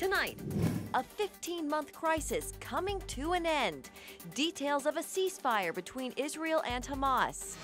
Tonight, a 15-month crisis coming to an end. Details of a ceasefire between Israel and Hamas.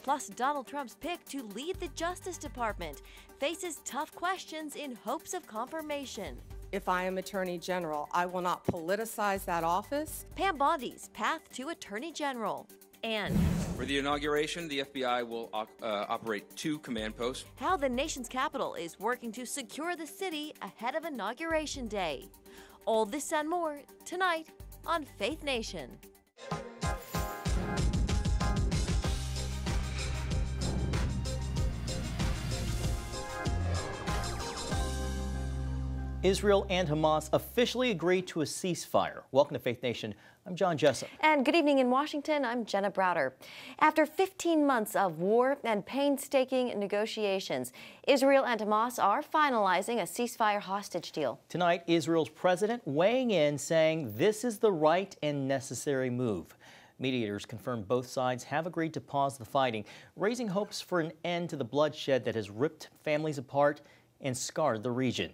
Plus, Donald Trump's pick to lead the Justice Department faces tough questions in hopes of confirmation. If I am Attorney General, I will not politicize that office. Pam Bondi's path to Attorney General. And for the inauguration, the FBI will operate 2 command posts. How the nation's capital is working to secure the city ahead of Inauguration Day. All this and more tonight on Faith Nation. Israel and Hamas officially agreed to a ceasefire. Welcome to Faith Nation. I'm John Jessup. And good evening in Washington. I'm Jenna Browder. After 15 months of war and painstaking negotiations, Israel and Hamas are finalizing a ceasefire-hostage deal. Tonight, Israel's president weighing in, saying this is the right and necessary move. Mediators confirm both sides have agreed to pause the fighting, raising hopes for an end to the bloodshed that has ripped families apart and scarred the region.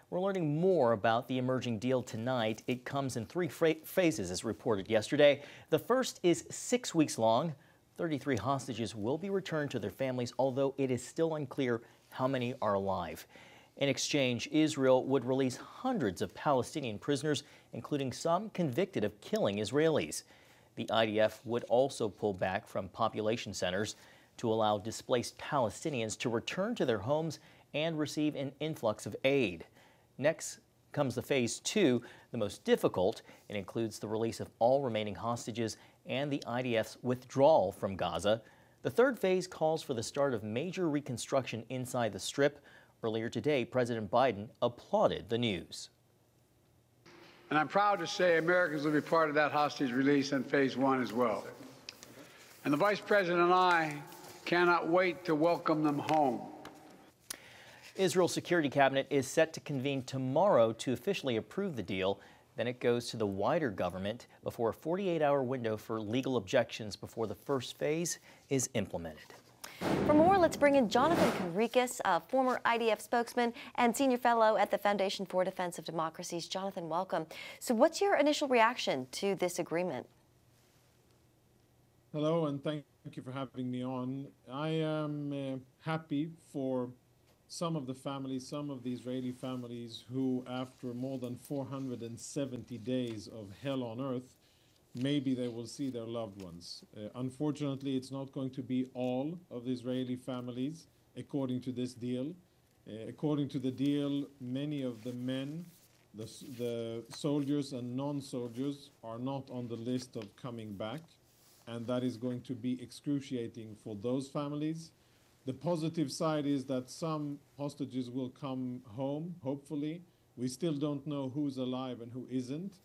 We're learning more about the emerging deal tonight. It comes in 3 phases, as reported yesterday. The first is 6 weeks long. 33 hostages will be returned to their families, although it is still unclear how many are alive. In exchange, Israel would release hundreds of Palestinian prisoners, including some convicted of killing Israelis. The IDF would also pull back from population centers to allow displaced Palestinians to return to their homes and receive an influx of aid. Next comes the phase 2, the most difficult. It includes the release of all remaining hostages and the IDF's withdrawal from Gaza. The third phase calls for the start of major reconstruction inside the Strip. Earlier today, President Biden applauded the news. And I'm proud to say Americans will be part of that hostage release in phase 1 as well. And the Vice President and I cannot wait to welcome them home. Israel's Security Cabinet is set to convene tomorrow to officially approve the deal. Then it goes to the wider government before a 48-hour window for legal objections before the first phase is implemented. For more, let's bring in Jonathan Conricus, a former IDF spokesman and senior fellow at the Foundation for Defense of Democracies. Jonathan, welcome. So what's your initial reaction to this agreement? Hello, and thank you for having me on. I am happy for some of the families, some of the Israeli families who, after more than 470 days of hell on earth, maybe they will see their loved ones. Unfortunately, it's not going to be all of the Israeli families, according to this deal. According to the deal, many of the men, the soldiers and non-soldiers, are not on the list of coming back, and that is going to be excruciating for those families. The positive side is that some hostages will come home, hopefully. We still don't know who's alive and who isn't.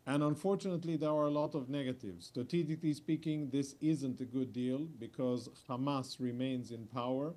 And unfortunately, there are a lot of negatives. Strategically speaking, this isn't a good deal because Hamas remains in power.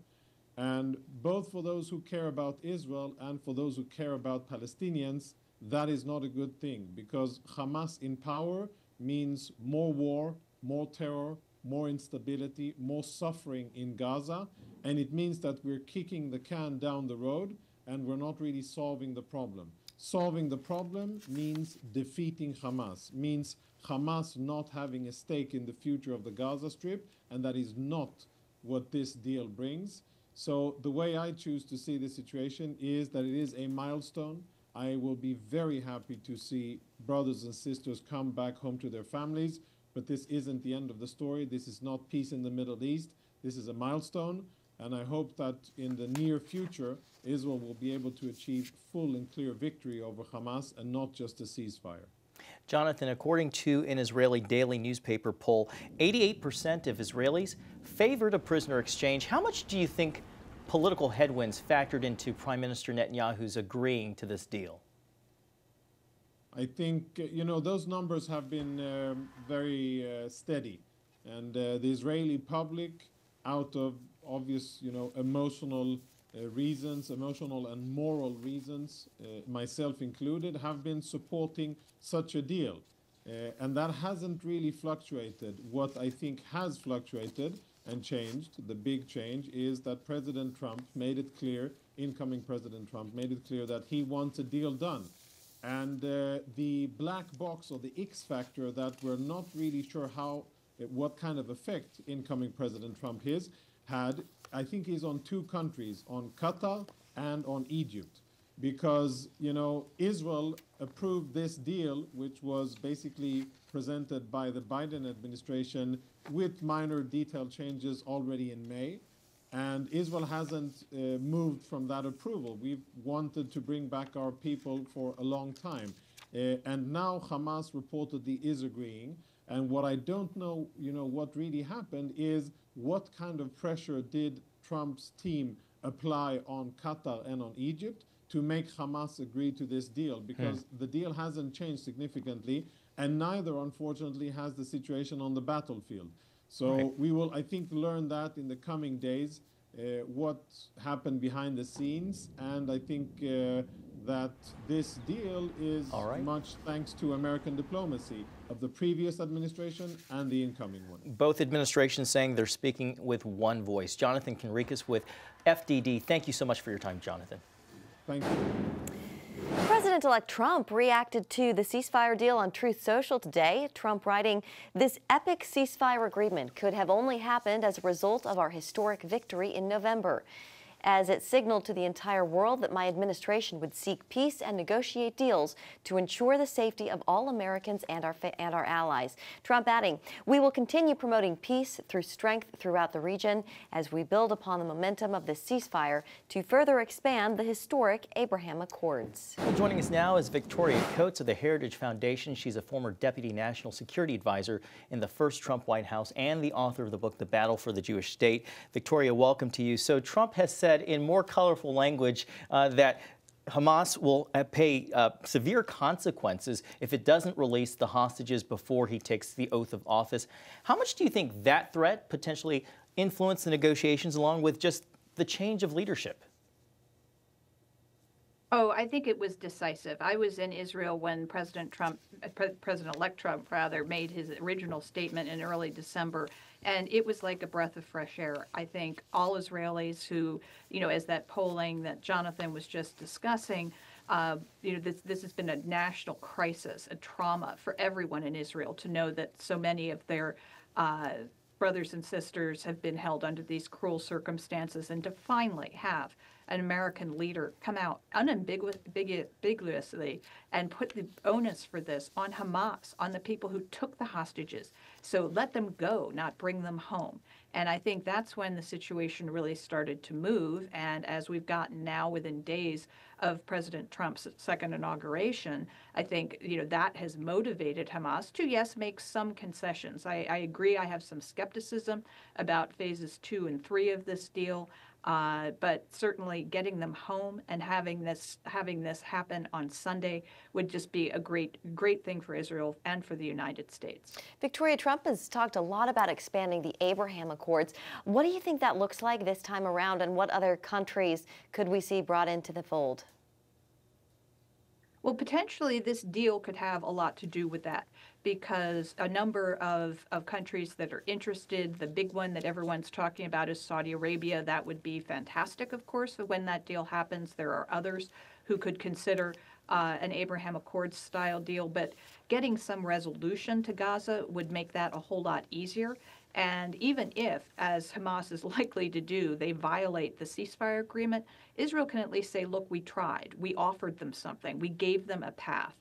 And both for those who care about Israel and for those who care about Palestinians, that is not a good thing because Hamas in power means more war, more terror, more instability, more suffering in Gaza, and it means that we're kicking the can down the road and we're not really solving the problem. Solving the problem means defeating Hamas, means Hamas not having a stake in the future of the Gaza Strip, and that is not what this deal brings. So the way I choose to see this situation is that it is a milestone. I will be very happy to see brothers and sisters come back home to their families. But this isn't the end of the story. This is not peace in the Middle East. This is a milestone. And I hope that in the near future, Israel will be able to achieve full and clear victory over Hamas and not just a ceasefire. Jonathan, according to an Israeli daily newspaper poll, 88% of Israelis favored a prisoner exchange. How much do you think political headwinds factored into Prime Minister Netanyahu's agreeing to this deal? I think, those numbers have been very steady. And the Israeli public, out of obvious, emotional reasons, emotional and moral reasons, myself included, have been supporting such a deal. And that hasn't really fluctuated. What I think has fluctuated and changed, the big change, is that President Trump made it clear incoming President Trump made it clear that he wants a deal done. And the black box or the X factor that we're not really sure what kind of effect incoming President Trump had, I think is on two countries, on Qatar and on Egypt. Because, Israel approved this deal, which was basically presented by the Biden administration with minor detail changes already in May. And Israel hasn't moved from that approval. We've wanted to bring back our people for a long time. And now Hamas reportedly is agreeing. And what I don't know, what really happened is what kind of pressure did Trump's team apply on Qatar and on Egypt to make Hamas agree to this deal? Because the deal hasn't changed significantly, and neither, unfortunately, has the situation on the battlefield. So we will, I think, learn that in the coming days, what happened behind the scenes. And I think that this deal is much thanks to American diplomacy of the previous administration and the incoming one. Both administrations saying they're speaking with one voice. Jonathan Conricus with FDD. Thank you so much for your time, Jonathan. Thank you. President-elect Trump reacted to the ceasefire deal on Truth Social today. Trump writing, "This epic ceasefire agreement could have only happened as a result of our historic victory in November, as it signaled to the entire world that my administration would seek peace and negotiate deals to ensure the safety of all Americans and our allies." Trump adding, "We will continue promoting peace through strength throughout the region as we build upon the momentum of this ceasefire to further expand the historic Abraham Accords." Well, joining us now is Victoria Coates of the Heritage Foundation. She's a former Deputy National Security Advisor in the first Trump White House and the author of the book, The Battle for the Jewish State. Victoria, welcome to you. So Trump has said in more colorful language that Hamas will pay severe consequences if it doesn't release the hostages before he takes the oath of office. How much do you think that threat potentially influenced the negotiations along with just the change of leadership? Oh, I think it was decisive. I was in Israel when President-elect Trump, made his original statement in early December, and it was like a breath of fresh air. I think all Israelis who, as that polling that Jonathan was just discussing, this has been a national crisis, a trauma for everyone in Israel to know that so many of their brothers and sisters have been held under these cruel circumstances, and to finally have an American leader come out unambiguously and put the onus for this on Hamas, on the people who took the hostages. So let them go, not bring them home. And I think that's when the situation really started to move. And as we've gotten now within days of President Trump's second inauguration, I think that has motivated Hamas to, yes, make some concessions. I agree. I have some skepticism about phases 2 and 3 of this deal. But certainly getting them home and having this happen on Sunday would just be a great thing for Israel and for the United States. Victoria, Trump has talked a lot about expanding the Abraham Accords. What do you think that looks like this time around, and what other countries could we see brought into the fold? Well, potentially this deal could have a lot to do with that, because a number of countries that are interested, the big one that everyone's talking about is Saudi Arabia. That would be fantastic, of course, when that deal happens. There are others who could consider an Abraham Accords style deal, but getting some resolution to Gaza would make that a whole lot easier. And even if, as Hamas is likely to do, they violate the ceasefire agreement, Israel can at least say, look, we tried. We offered them something. We gave them a path.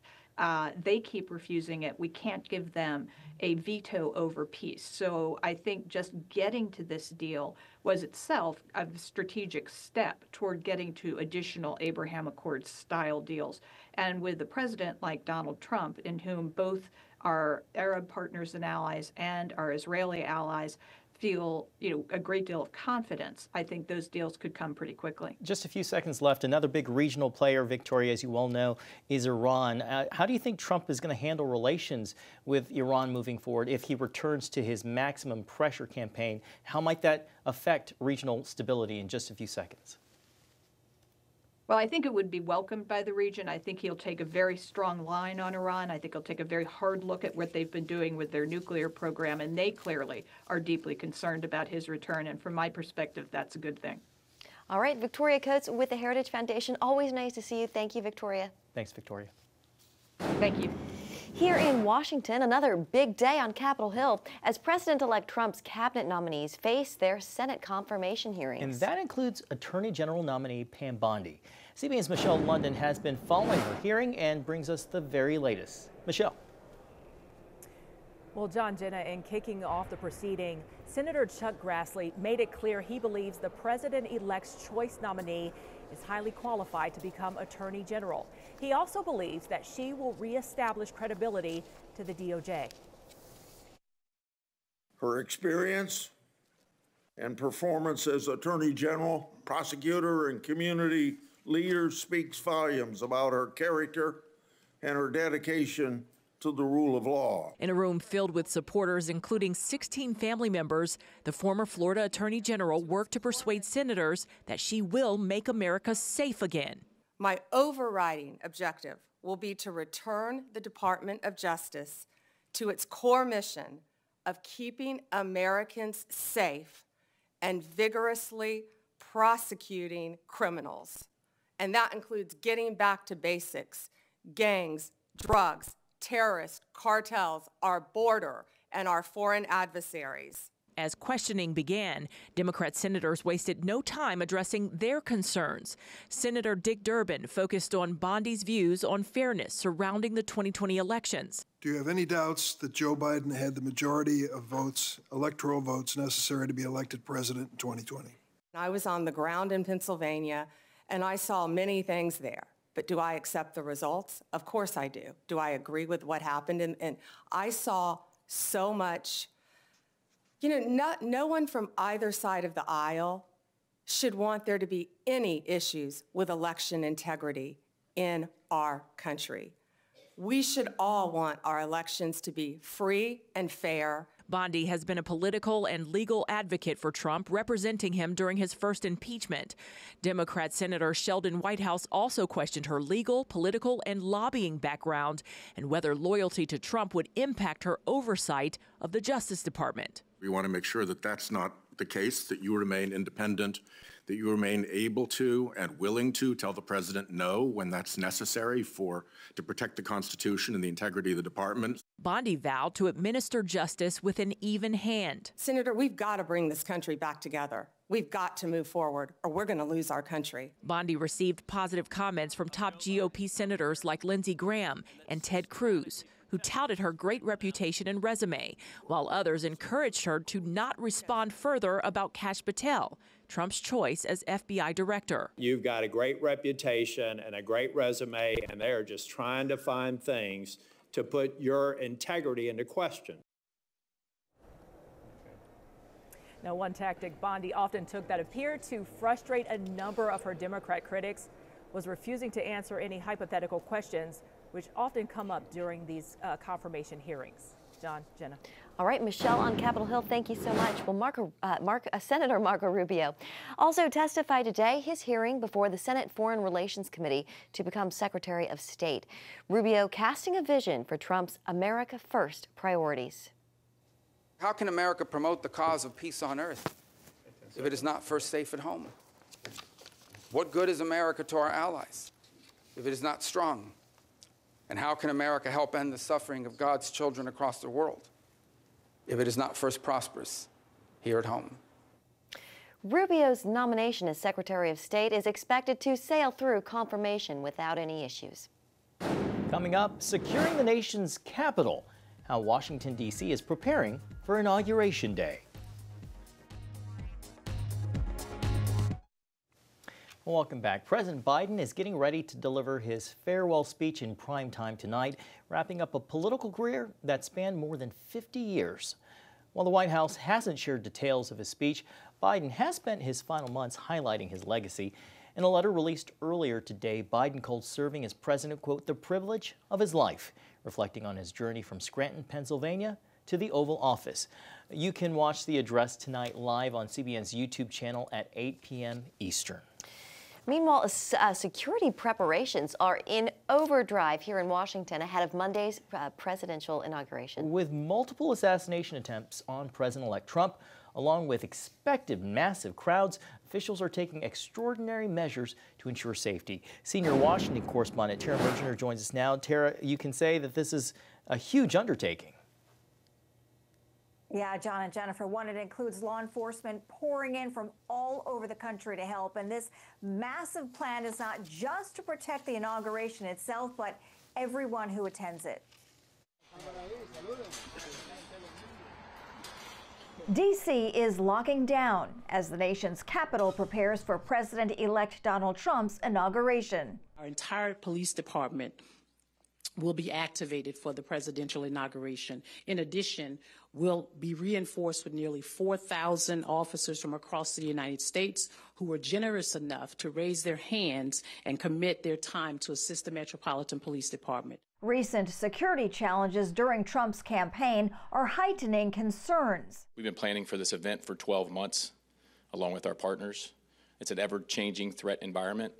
They keep refusing it. We can't give them a veto over peace. So I think just getting to this deal was itself a strategic step toward getting to additional Abraham Accords style deals. And with a president like Donald Trump, in whom both our Arab partners and allies and our Israeli allies feel, a great deal of confidence, I think those deals could come pretty quickly. Just a few seconds left. Another big regional player, Victoria, as you well know, is Iran. How do you think Trump is going to handle relations with Iran moving forward if he returns to his maximum pressure campaign? How might that affect regional stability? In just a few seconds. Well, I think it would be welcomed by the region. I think he'll take a very strong line on Iran. I think he'll take a very hard look at what they've been doing with their nuclear program, and they clearly are deeply concerned about his return. And from my perspective, that's a good thing. All right, Victoria Coates with the Heritage Foundation. Always nice to see you. Thank you, Victoria. Thanks, Victoria. Thank you. Here in Washington, another big day on Capitol Hill as President-elect Trump's cabinet nominees face their Senate confirmation hearings. And that includes Attorney General nominee Pam Bondi. CBN's Michelle London has been following her hearing and brings us the very latest. Michelle. Well, John, Jenna, in kicking off the proceeding, Senator Chuck Grassley made it clear he believes the president-elect's choice nominee is highly qualified to become Attorney General. He also believes that she will reestablish credibility to the DOJ. Her experience and performance as Attorney General, prosecutor, and community leader speaks volumes about her character and her dedication to the rule of law. In a room filled with supporters, including 16 family members, the former Florida Attorney General worked to persuade senators that she will make America safe again. My overriding objective will be to return the Department of Justice to its core mission of keeping Americans safe and vigorously prosecuting criminals. And that includes getting back to basics: gangs, drugs, terrorists, cartels, our border, and our foreign adversaries. As questioning began, Democrat senators wasted no time addressing their concerns. Senator Dick Durbin focused on Bondi's views on fairness surrounding the 2020 elections. Do you have any doubts that Joe Biden had the majority of votes, electoral votes, necessary to be elected president in 2020? I was on the ground in Pennsylvania, and I saw many things there. But do I accept the results? Of course I do. Do I agree with what happened? And I saw so much. You know, no one from either side of the aisle should want there to be any issues with election integrity in our country. We should all want our elections to be free and fair. Bondi has been a political and legal advocate for Trump, representing him during his first impeachment. Democrat Senator Sheldon Whitehouse also questioned her legal, political, and lobbying background and whether loyalty to Trump would impact her oversight of the Justice Department. We want to make sure that that's not the case, that you remain independent, that you remain able to and willing to tell the president no when that's necessary to protect the Constitution and the integrity of the department. Bondi vowed to administer justice with an even hand. Senator, we've got to bring this country back together. We've got to move forward, or we're going to lose our country. Bondi received positive comments from top GOP senators like Lindsey Graham and Ted Cruz, who touted her great reputation and resume, while others encouraged her to not respond further about Kash Patel, Trump's choice as FBI director. You've got a great reputation and a great resume, and they're just trying to find things to put your integrity into question. Now, one tactic Bondi often took that appeared to frustrate a number of her Democrat critics was refusing to answer any hypothetical questions, which often come up during these confirmation hearings. John, Jenna. All right, Michelle on Capitol Hill, thank you so much. Well, Senator Marco Rubio also testified today his hearing before the Senate Foreign Relations Committee to become Secretary of State. Rubio casting a vision for Trump's America First priorities. How can America promote the cause of peace on earth if it is not first safe at home? What good is America to our allies if it is not strong? And how can America help end the suffering of God's children across the world if it is not first prosperous here at home? Rubio's nomination as Secretary of State is expected to sail through confirmation without any issues. Coming up, securing the nation's capital, how Washington, D.C. is preparing for Inauguration Day. Welcome back. President Biden is getting ready to deliver his farewell speech in prime time tonight, wrapping up a political career that spanned more than 50 years. While the White House hasn't shared details of his speech, Biden has spent his final months highlighting his legacy. In a letter released earlier today, Biden called serving as president, quote, the privilege of his life, reflecting on his journey from Scranton, Pennsylvania to the Oval Office. You can watch the address tonight live on CBN's YouTube channel at 8 p.m. Eastern. Meanwhile, security preparations are in overdrive here in Washington ahead of Monday's presidential inauguration. With multiple assassination attempts on President-elect Trump, along with expected massive crowds, officials are taking extraordinary measures to ensure safety. Senior Washington correspondent Tara Mergener joins us now. Tara, you can say that this is a huge undertaking. Yeah, John and Jennifer, it includes law enforcement pouring in from all over the country to help. And this massive plan is not just to protect the inauguration itself, but everyone who attends it. D.C. is locking down as the nation's capital prepares for President-elect Donald Trump's inauguration. Our entire police department will be activated for the presidential inauguration. In addition, we'll be reinforced with nearly 4,000 officers from across the United States who were generous enough to raise their hands and commit their time to assist the Metropolitan Police Department. Recent security challenges during Trump's campaign are heightening concerns. We've been planning for this event for 12 months, along with our partners. It's an ever-changing threat environment,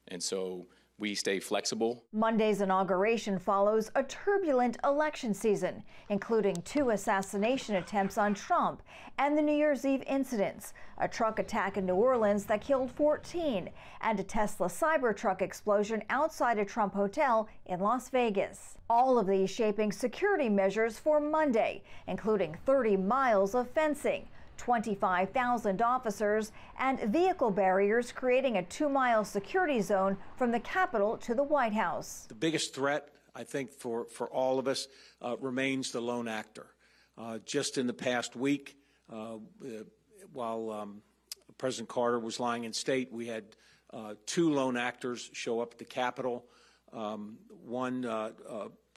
and so we stay flexible. Monday's inauguration follows a turbulent election season, including 2 assassination attempts on Trump and the New Year's Eve incidents, a truck attack in New Orleans that killed 14, and a Tesla Cybertruck explosion outside a Trump hotel in Las Vegas. All of these shaping security measures for Monday, including 30 miles of fencing, 25,000 officers, and vehicle barriers creating a 2-mile security zone from the Capitol to the White House. The biggest threat, I think, for all of us remains the lone actor. Just in the past week, while President Carter was lying in state, we had 2 lone actors show up at the Capitol, one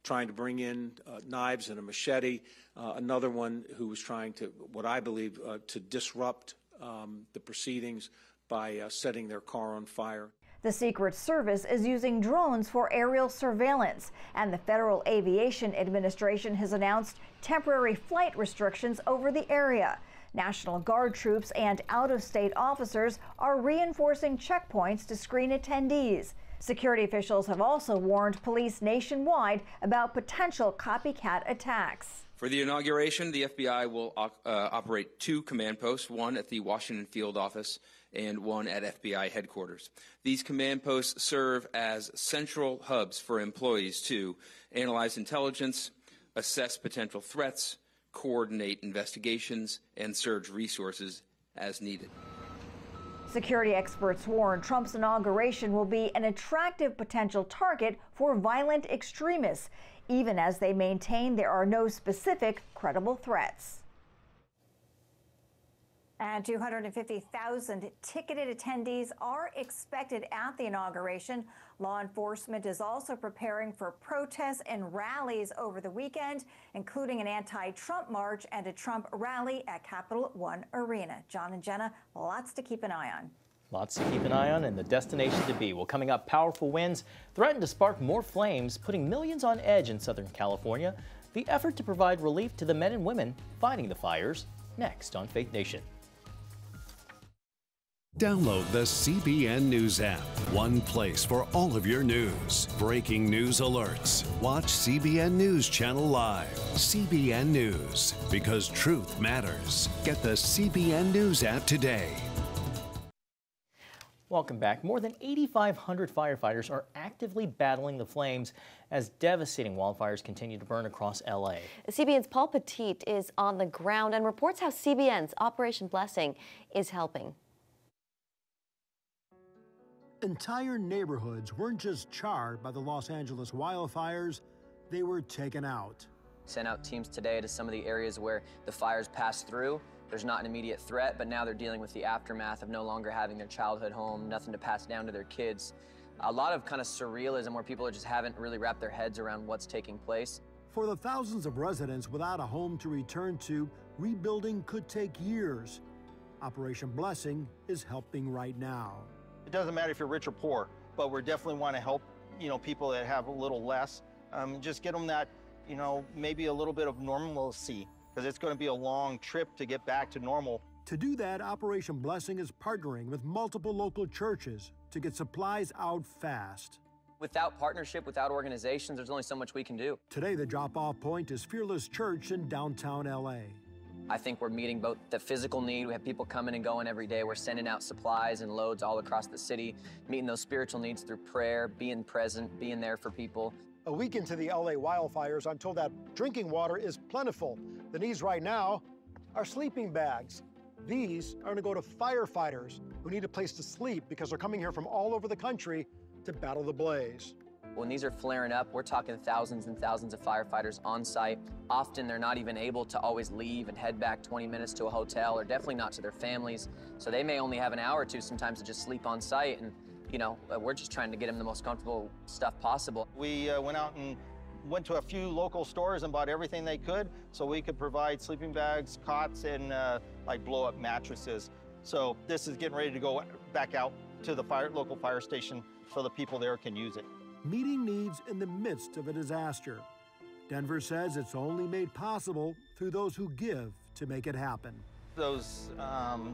trying to bring in knives and a machete, another one who was trying to, what I believe, to disrupt the proceedings by setting their car on fire. The Secret Service is using drones for aerial surveillance, and the Federal Aviation Administration has announced temporary flight restrictions over the area. National Guard troops and out-of-state officers are reinforcing checkpoints to screen attendees. Security officials have also warned police nationwide about potential copycat attacks. For the inauguration, the FBI will operate 2 command posts, one at the Washington field office and one at FBI headquarters. These command posts serve as central hubs for employees to analyze intelligence, assess potential threats, coordinate investigations, and surge resources as needed. Security experts warn Trump's inauguration will be an attractive potential target for violent extremists, even as they maintain there are no specific credible threats. And 250,000 ticketed attendees are expected at the inauguration. Law enforcement is also preparing for protests and rallies over the weekend, including an anti-Trump march and a Trump rally at Capital One Arena. John and Jenna, lots to keep an eye on. Lots to keep an eye on and the destination to be. Well, coming up, powerful winds threaten to spark more flames, putting millions on edge in Southern California. The effort to provide relief to the men and women fighting the fires, next on Faith Nation. Download the CBN News app. One place for all of your news. Breaking news alerts. Watch CBN News Channel live. CBN News, because truth matters. Get the CBN News app today. Welcome back. More than 8,500 firefighters are actively battling the flames as devastating wildfires continue to burn across LA. CBN's Paul Petit is on the ground and reports how CBN's Operation Blessing is helping. Entire neighborhoods weren't just charred by the Los Angeles wildfires, they were taken out. Sent out teams today to some of the areas where the fires passed through. There's not an immediate threat, but now they're dealing with the aftermath of no longer having their childhood home, nothing to pass down to their kids. A lot of kind of surrealism where people just haven't really wrapped their heads around what's taking place. For the thousands of residents without a home to return to, rebuilding could take years. Operation Blessing is helping right now. It doesn't matter if you're rich or poor, but we definitely want to help, people that have a little less. Just get them that, maybe a little bit of normalcy, because it's going to be a long trip to get back to normal. To do that, Operation Blessing is partnering with multiple local churches to get supplies out fast. Without partnership, without organizations, there's only so much we can do. Today, the drop-off point is Fearless Church in downtown LA. I think we're meeting both the physical need. We have people coming and going every day. We're sending out supplies and loads all across the city, meeting those spiritual needs through prayer, being present, being there for people. A week into the LA wildfires, I'm told that drinking water is plentiful. The needs right now are sleeping bags. These are going to go to firefighters who need a place to sleep because they're coming here from all over the country to battle the blaze. When these are flaring up, we're talking thousands and thousands of firefighters on site. Often they're not even able to always leave and head back 20 minutes to a hotel, or definitely not to their families. So they may only have an hour or two sometimes to just sleep on site, and you know, we're just trying to get them the most comfortable stuff possible. We went out and went to a few local stores and bought everything they could so we could provide sleeping bags, cots, and like blow-up mattresses. So this is getting ready to go back out to the local fire station so the people there can use it. Meeting needs in the midst of a disaster. Denver says it's only made possible through those who give to make it happen. Those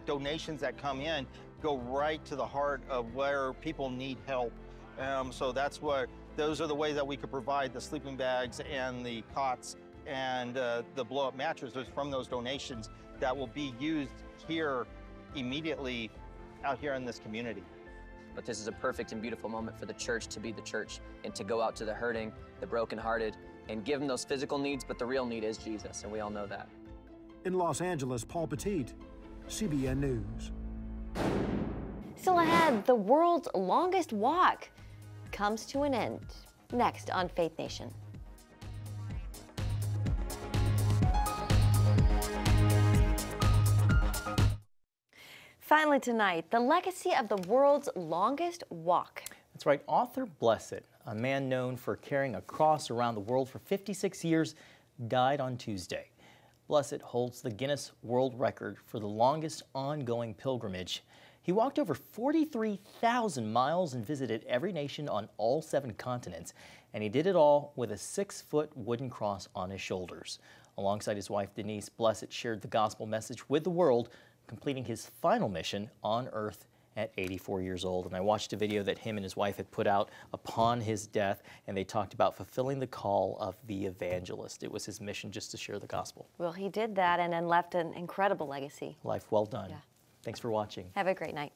donations that come in go right to the heart of where people need help. So those are the ways that we could provide the sleeping bags and the cots and the blow-up mattresses from those donations that will be used here immediately out here in this community. But this is a perfect and beautiful moment for the church to be the church and to go out to the hurting, the brokenhearted, and give them those physical needs, but the real need is Jesus, and we all know that. In Los Angeles, Paul Petit, CBN News. Still ahead, the world's longest walk comes to an end. Next on Faith Nation. Finally tonight, the legacy of the world's longest walk. That's right, author Blessed, a man known for carrying a cross around the world for 56 years, died on Tuesday. Blessed holds the Guinness World Record for the longest ongoing pilgrimage. He walked over 43,000 miles and visited every nation on all 7 continents, and he did it all with a 6-foot wooden cross on his shoulders. Alongside his wife Denise, Blessed shared the gospel message with the world, completing his final mission on earth at 84 years old. And I watched a video that him and his wife had put out upon his death, and they talked about fulfilling the call of the evangelist. It was his mission just to share the gospel. Well, he did that and then left an incredible legacy. Life well done. Yeah. Thanks for watching. Have a great night.